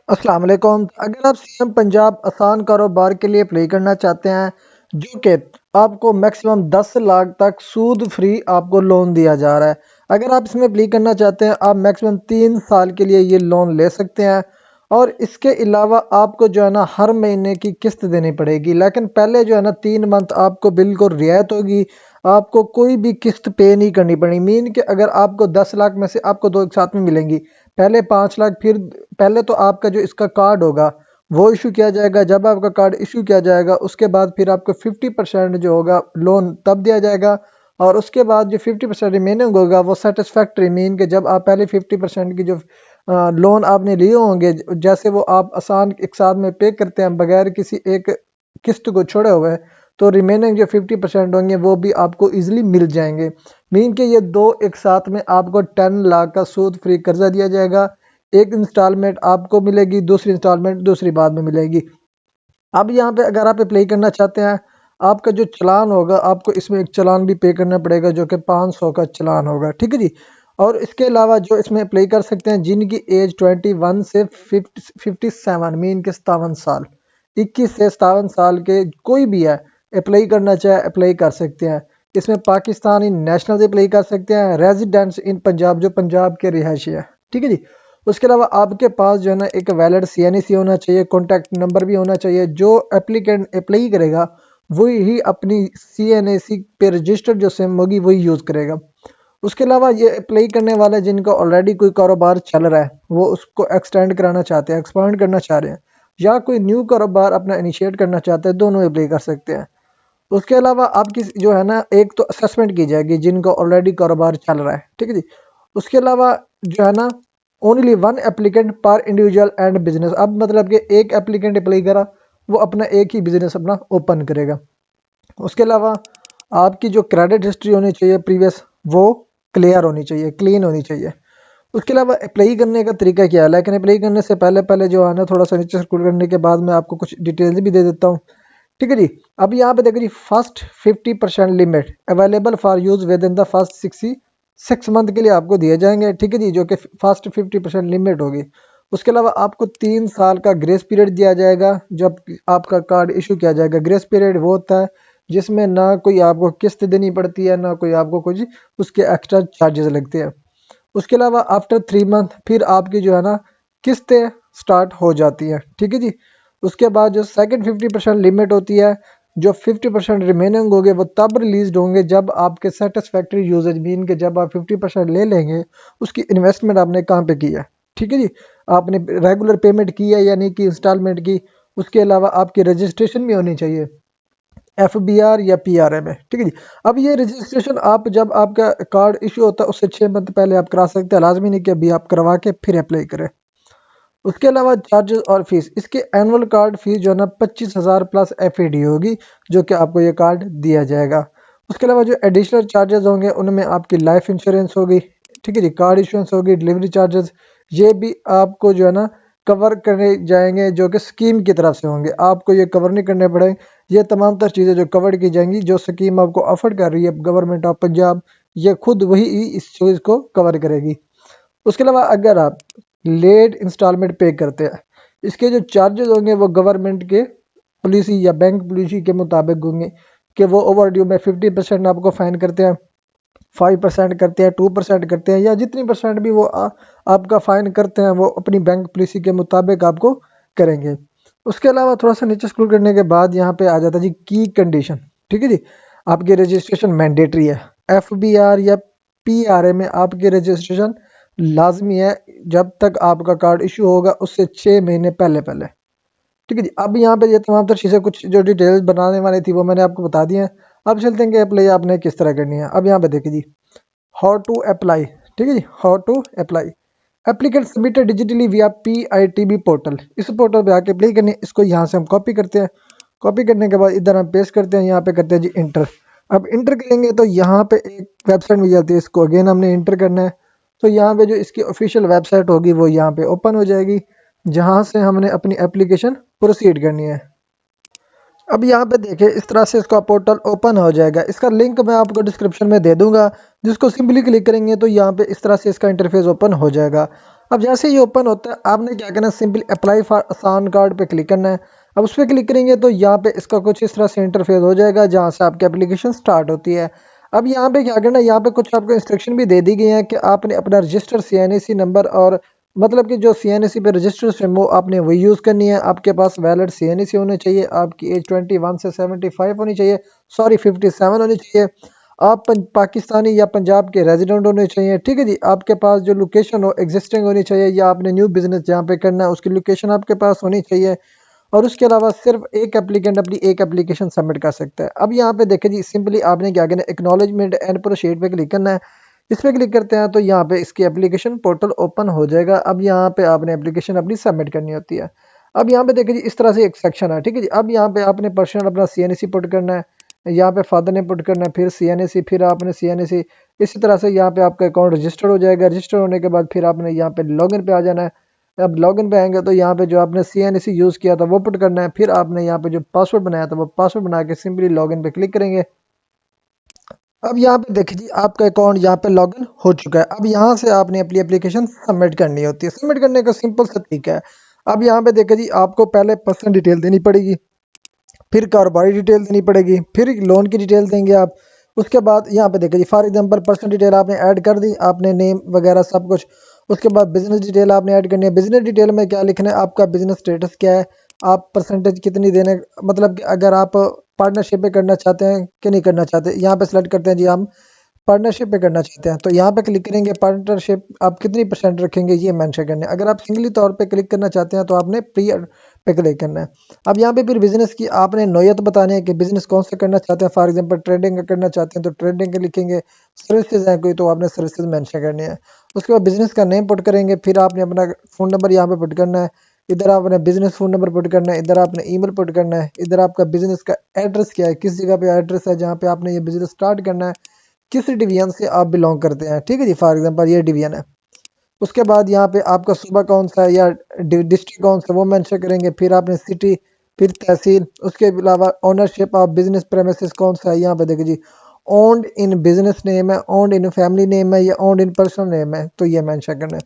अस्सलाम वालेकुम। अगर आप सीएम पंजाब आसान कारोबार के लिए अप्लाई करना चाहते हैं, जो कि आपको मैक्सिमम 10 लाख तक सूद फ्री आपको लोन दिया जा रहा है। अगर आप इसमें अप्लाई करना चाहते हैं, आप मैक्सिमम 3 साल के लिए ये लोन ले सकते हैं। और इसके अलावा आपको जो है ना हर महीने की किस्त देनी पड़ेगी, लेकिन पहले जो है ना 3 मंथ आपको बिल्कुल रियायत होगी। आपको कोई भी किस्त पे नहीं करनी पड़ेगी। मीन कि अगर आपको 10 लाख में से आपको दो एक साथ में मिलेंगी, पहले 5 लाख, फिर पहले तो आपका जो इसका कार्ड होगा वो इशू किया जाएगा। जब आपका कार्ड इशू किया जाएगा उसके बाद फिर आपको 50% जो होगा लोन तब दिया जाएगा। और उसके बाद जो 50% रिमेनिंग होगा वो सेटिस्फैक्ट्री, मीन कि जब आप पहले 50% की जो लोन आपने लिए होंगे, जैसे वो आप आसान एक साथ में पे करते हैं बगैर किसी एक किस्त को छोड़े हुए, तो रिमेनिंग जो 50% होंगे वो भी आपको इजीली मिल जाएंगे। मीन कि ये दो एक साथ में आपको 10 लाख का सूद फ्री कर्जा दिया जाएगा। एक इंस्टॉलमेंट आपको मिलेगी, दूसरी इंस्टॉलमेंट दूसरी बाद में मिलेगी। अब यहाँ पे अगर आप अप्लाई करना चाहते हैं, आपका जो चालान होगा आपको इसमें एक चालान भी पे करना पड़ेगा, जो कि 500 का चालान होगा। ठीक है जी। और इसके अलावा जो इसमें अप्लाई कर सकते हैं जिनकी एज 21 से 57, मीन के 57 साल, 21 से 57 साल के कोई भी है, अप्लाई करना चाहे अप्लाई कर सकते हैं। इसमें पाकिस्तानी नेशनल अप्लाई कर सकते हैं, रेजिडेंट्स इन पंजाब जो पंजाब के रिहायशी है। ठीक है जी। उसके अलावा आपके पास जो है ना एक वैलिड सीएनसी होना चाहिए, कॉन्टैक्ट नंबर भी होना चाहिए। जो एप्लीकेंट अप्लाई करेगा वही ही अपनी सीएनसी पे रजिस्टर्ड जो सिम होगी वही यूज़ करेगा। उसके अलावा ये अप्लाई करने वाले जिनका ऑलरेडी कोई कारोबार चल रहा है, वो उसको एक्सटेंड कराना चाहते हैं, एक्सपांड करना चाह रहे हैं, या कोई न्यू कारोबार अपना इनिशिएट करना चाहते हैं, दोनों अप्लाई कर सकते हैं। उसके अलावा आपकी जो है ना एक तो असेसमेंट की जाएगी जिनका ऑलरेडी कारोबार चल रहा है। ठीक है जी। उसके अलावा जो है ना ओनली वन एप्लीकेंट पर इंडिविजुअल एंड बिजनेस। अब मतलब कि एक एप्लीकेंट अप्लाई करा, वो अपना एक ही बिजनेस अपना ओपन करेगा। उसके अलावा आपकी जो क्रेडिट हिस्ट्री होनी चाहिए प्रीवियस, वो क्लियर होनी चाहिए, क्लीन होनी चाहिए। उसके अलावा अप्लाई करने का तरीका क्या है, लेकिन अप्लाई करने से पहले पहले जो है ना थोड़ा सा नीचे स्क्रॉल करने के बाद मैं आपको कुछ डिटेल्स भी दे देता हूँ। ठीक है जी। अब यहाँ पे देखो जी, first 50% limit available for use within the first 6 month के लिए आपको दिए जाएंगे। ठीक है जी, जो कि फर्स्ट 50% लिमिट होगी। उसके अलावा आपको 3 साल का ग्रेस पीरियड दिया जाएगा जब आपका कार्ड इशू किया जाएगा। ग्रेस पीरियड वो होता है जिसमें ना कोई आपको किस्त देनी पड़ती है, ना कोई आपको कुछ उसके एक्स्ट्रा चार्जेस लगते हैं। उसके अलावा आफ्टर 3 मंथ फिर आपकी जो है ना किस्तें स्टार्ट हो जाती हैं। ठीक है जी। उसके बाद जो सेकंड 50% लिमिट होती है, जो 50% रिमेनिंग होंगे वो तब रिलीज होंगे जब आपके सेटिस्फैक्ट्री यूजेज, मीन के जब आप 50% ले लेंगे, उसकी इन्वेस्टमेंट आपने कहाँ पे की है। ठीक है जी। आपने रेगुलर पेमेंट की है या नहीं की, इंस्टॉलमेंट की। उसके अलावा आपकी रजिस्ट्रेशन भी होनी चाहिए एफबीआर या पीआरए में। ठीक है जी। अब ये रजिस्ट्रेशन आप जब आपका कार्ड इशू होता है उससे 6 मंथ पहले आप करा सकते हैं, लाजमी नहीं कि अभी आप करवा के फिर अप्लाई करें। उसके अलावा चार्जेस और फीस, इसके एनुअल कार्ड फीस जो है ना 25,000 प्लस एफएडी होगी, जो कि आपको ये कार्ड दिया जाएगा। उसके अलावा जो एडिशनल चार्जेस होंगे उनमें आपकी लाइफ इंश्योरेंस होगी। ठीक है जी, कार्ड इंश्योरेंस होगी, डिलीवरी चार्जेस, ये भी आपको जो है ना कवर करे जाएंगे, जो कि स्कीम की तरफ से होंगे, आपको ये कवर नहीं करने पड़ेंगे। ये तमाम तर चीज़ें जो कवर की जाएंगी, जो स्कीम आपको ऑफर कर रही है गवर्नमेंट ऑफ पंजाब, ये खुद वही इस चीज़ को कवर करेगी। उसके अलावा अगर आप लेट इंस्टॉलमेंट पे करते हैं, इसके जो चार्जेस होंगे वो गवर्नमेंट के पॉलिसी या बैंक पॉलिसी के मुताबिक होंगे, कि वो ओवर ड्यू में 50% आपको फाइन करते हैं, 5% करते हैं, 2% करते हैं, या जितनी परसेंट भी वो आपका फाइन करते हैं वो अपनी बैंक पॉलिसी के मुताबिक आपको करेंगे। उसके अलावा थोड़ा सा नीचे स्क्रॉल करने के बाद यहाँ पे आ जाता है जी की कंडीशन। ठीक है जी। आपकी रजिस्ट्रेशन मैंडेटरी है। एफबीआर या पीआरए में आपकी रजिस्ट्रेशन लाजमी है जब तक आपका कार्ड इशू होगा उससे 6 महीने पहले पहले। ठीक है जी। अब यहाँ पे ये तमाम तर चीज़ें कुछ जो डिटेल्स बनाने वाली थी वो मैंने आपको बता दी हैं। अब चलते हैं कि अप्लाई आपने किस तरह करनी है। अब यहाँ पे देखिए जी, हाउ टू अप्लाई। ठीक है जी, how to apply. Applicant submitted digitally via PITB portal, इस पोर्टल पे आके अप्लाई करनी है। इसको यहाँ से हम कॉपी करते हैं, कॉपी करने के बाद इधर हम पेस्ट करते हैं, यहाँ पे करते हैं जी इंटर। अब इंटर करेंगे तो यहाँ पे एक वेबसाइट मिल जाती है, इसको अगेन हमने इंटर करना है। तो यहाँ पे जो इसकी ऑफिशियल वेबसाइट होगी वो यहाँ पे ओपन हो जाएगी, जहाँ से हमने अपनी एप्लीकेशन प्रोसीड करनी है। अब यहाँ पे देखिए इस तरह से इसका पोर्टल ओपन हो जाएगा। इसका लिंक मैं आपको डिस्क्रिप्शन में दे दूंगा, जिसको सिंपली क्लिक करेंगे तो यहाँ पे इस तरह से इसका इंटरफेस ओपन हो जाएगा। अब जैसे ये ओपन होता है आपने क्या करना है, सिंपली अप्लाई फॉर आसान कार्ड पे क्लिक करना है। अब उस पर क्लिक करेंगे तो यहाँ पे इसका कुछ इस तरह से इंटरफेस हो जाएगा जहाँ से आपकी एप्लीकेशन स्टार्ट होती है। अब यहाँ पे क्या करना है, यहाँ पे कुछ आपको इंस्ट्रक्शन भी दे दी गई है कि आपने अपना रजिस्टर CNAC नंबर और मतलब कि जो CNAC पे रजिस्टर सिम हो आपने वही यूज़ करनी है। आपके पास वैलिड CNAC होने चाहिए, आपकी एज 21 से 75 होनी चाहिए, सॉरी 57 होनी चाहिए। आप पाकिस्तानी या पंजाब के रेजिडेंट होने चाहिए, ठीक है जी। आपके पास जो लोकेशन हो एग्जिस्टिंग होनी चाहिए, या आपने न्यू बिजनेस जहाँ पे करना है उसकी लोकेशन आपके पास होनी चाहिए। और उसके अलावा सिर्फ एक एप्लीकेंट अपनी एक एप्लीकेशन सबमिट कर सकता है। अब यहाँ पे देखें जी, सिंपली आपने क्या करना है, एक्नॉलेजमेंट एंड प्रोसीड पे क्लिक करना है। इस पे क्लिक करते हैं तो यहाँ पे इसकी एप्लीकेशन पोर्टल ओपन हो जाएगा। अब यहाँ पे आपने एप्लीकेशन अपनी सबमिट करनी होती है। अब यहाँ पे देखिए जी, इस तरह से एक सेक्शन है, ठीक है जी। अब यहाँ पे आपने पर्सनल अपना CNAC पुट करना है, यहाँ पे फादर ने पुट करना है, फिर CNAC, फिर आपने CNAC। इसी तरह से यहाँ पे आपका अकाउंट रजिस्टर हो जाएगा। रजिस्टर होने के बाद फिर आपने यहाँ पे लॉगिन पे आ जाना है। अब लॉगिन पे आएंगे तो यहाँ पे जो आपने CNAC यूज़ किया था वो पुट करना है। फिर आपने यहाँ पे जो पासवर्ड बनाया था वो पासवर्ड बना के सिंपली लॉगिन पे क्लिक करेंगे। अब यहाँ पे देखिए जी, आपका अकाउंट यहाँ पे लॉगिन हो चुका है। अब यहाँ से आपने अपनी एप्लीकेशन सबमिट करनी होती है। सबमिट करने का सिंपल सा तरीका है। अब यहाँ पे देखिए जी, आपको पहले पर्सनल डिटेल देनी पड़ेगी, फिर कारोबारी डिटेल देनी पड़ेगी, फिर लोन की डिटेल देंगे आप। उसके बाद यहाँ पे देखिए जी, फॉर एग्जांपल पर्सनल डिटेल आपने ऐड कर दी, आपने नेम वगैरह सब कुछ। उसके बाद बिजनेस डिटेल आपने ऐड करनी है। बिजनेस डिटेल में क्या लिखना है, आपका बिजनेस स्टेटस क्या है, आप परसेंटेज कितनी देने, मतलब कि अगर आप पार्टनरशिप पे करना चाहते हैं कि नहीं करना चाहते, यहाँ पे सेलेक्ट करते हैं जी हम पार्टनरशिप पे करना चाहते हैं, तो यहाँ पे क्लिक करेंगे। पार्टनरशिप आप कितनी परसेंट रखेंगे ये मेंशन करना है। अगर आप सिंगली तौर पे क्लिक करना चाहते हैं तो आपने प्री पे क्लिक करना है। अब यहाँ पे फिर बिजनेस की आपने नौयत बतानी है कि बिजनेस कौन सा करना चाहते हैं। फॉर एग्जांपल ट्रेडिंग का करना चाहते हैं तो ट्रेडिंग का लिखेंगे, सर्विसेज है कोई तो आपने सर्विसेज मेंशन करनी है। उसके बाद बिजनेस का नेम पुट करेंगे, फिर आपने अपना फ़ोन नंबर यहाँ पे पुट करना है। इधर आपने बिजनेस फ़ोन नंबर पुट करना है, इधर आपने ईमेल पुट करना है, इधर आपका बिजनेस का एड्रेस क्या है, किस जगह पे एड्रेस है जहाँ पे आपने ये बिजनेस स्टार्ट करना है, किस डिवीजन से आप बिलोंग करते हैं, ठीक है जी। फॉर एग्जांपल ये डिवीजन है। उसके बाद यहाँ पे आपका सूबा कौन सा है या डिस्ट्रिक्ट कौन सा वो मेंशन करेंगे, फिर आपने सिटी, फिर तहसील। उसके अलावा ओनरशिप ऑफ बिजनेस प्रेमिसेस कौन सा है, यहाँ पे देखिए जी, ओन्ड इन बिजनेस नेम है, ओन्ड इन फैमिली नेम है, या ओन्ड इन पर्सनल नेम है, तो ये मेंशन करना है।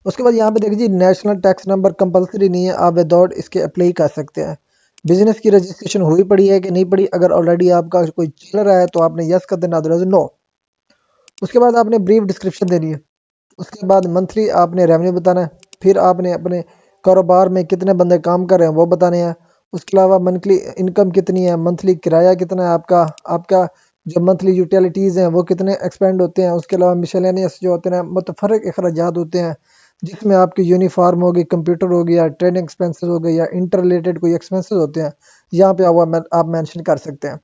उसके बाद यहाँ पे देखिए जी, नेशनल टैक्स नंबर कंपलसरी नहीं है, आप विदाउट इसके अप्लाई कर सकते हैं। बिजनेस की रजिस्ट्रेशन हुई पड़ी है कि नहीं पड़ी, अगर ऑलरेडी आपका कोई चल रहा है तो आपने यस कर देना, अदरवाइज नो। उसके बाद आपने ब्रीफ डिस्क्रिप्शन देनी है। उसके बाद मंथली आपने रेवेन्यू बताना है, फिर आपने अपने कारोबार में कितने बंदे काम कर रहे हैं वो बताने हैं। उसके अलावा मंथली इनकम कितनी है, मंथली किराया कितना है आपका, आपका जो मंथली यूटिलिटीज़ हैं वो कितने एक्सपेंड होते हैं। उसके अलावा मिसलेनियस जो होते हैं मुतफर्रिक अखराजात होते हैं, जिसमें आपकी यूनिफॉर्म हो गई, कंप्यूटर हो गया, ट्रेनिंग एक्सपेंसेस हो गए, या इंटर रिलेटेड कोई एक्सपेंसेस होते हैं, यहाँ पे आप मेंशन कर सकते हैं।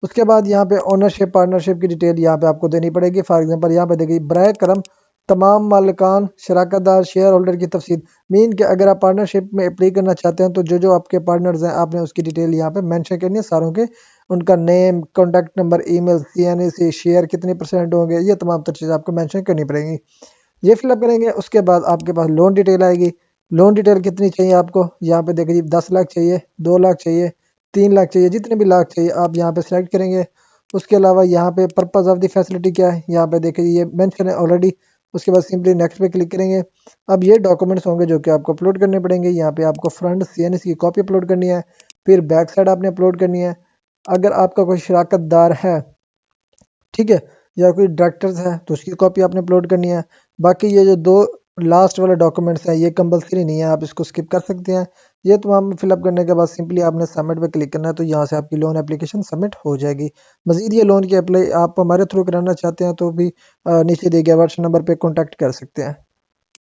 उसके बाद यहाँ पे ओनरशिप पार्टनरशिप की डिटेल यहाँ पे आपको देनी पड़ेगी। फॉर एग्जांपल यहाँ पे देखिए, बराए करम तमाम मालिकान शराकतदार शेयर होल्डर की तफसील, मीन कि अगर आप पार्टनरशिप में अप्लाई करना चाहते हैं तो जो जो आपके पार्टनर्स हैं आपने उसकी डिटेल यहाँ पे मेंशन करनी है सारों के, उनका name, contact number, email, CNAC, share कितने परसेंट होंगे, ये तमाम तर चीज़ आपको मेंशन करनी पड़ेगी। ये फिलअप करेंगे। उसके बाद आपके पास लोन डिटेल आएगी। लोन डिटेल कितनी चाहिए आपको, यहाँ पे देखिए 10 लाख चाहिए, 2 लाख चाहिए, 3 लाख चाहिए, जितने भी लाख चाहिए आप यहाँ पे सेलेक्ट करेंगे। उसके अलावा यहाँ पे पर्पज़ ऑफ द फैसिलिटी क्या है, यहाँ पे देखिए ये मेंशन है ऑलरेडी। उसके बाद सिंपली नेक्स्ट पे क्लिक करेंगे। अब ये डॉक्यूमेंट्स होंगे जो कि आपको अपलोड करने पड़ेंगे। यहाँ पे आपको फ्रंट CNAC की कॉपी अपलोड करनी है, फिर बैक साइड आपने अपलोड करनी है। अगर आपका कोई शराकतदार है, ठीक है, या कोई डायरेक्टर्स है तो उसकी कॉपी आपने अपलोड करनी है। बाकी ये जो दो लास्ट वाले डॉक्यूमेंट्स हैं ये कंपलसरी नहीं है, आप इसको स्किप कर सकते हैं। ये तमाम फिलअप करने के बाद सिंपली आपने सबमिट पे क्लिक करना है, तो यहाँ से आपकी लोन एप्लीकेशन सबमिट हो जाएगी। मजीद ये लोन की अप्लाई आप हमारे थ्रू कराना चाहते हैं तो भी नीचे दिए गए व्हाट्सएप नंबर पर कॉन्टैक्ट कर सकते हैं।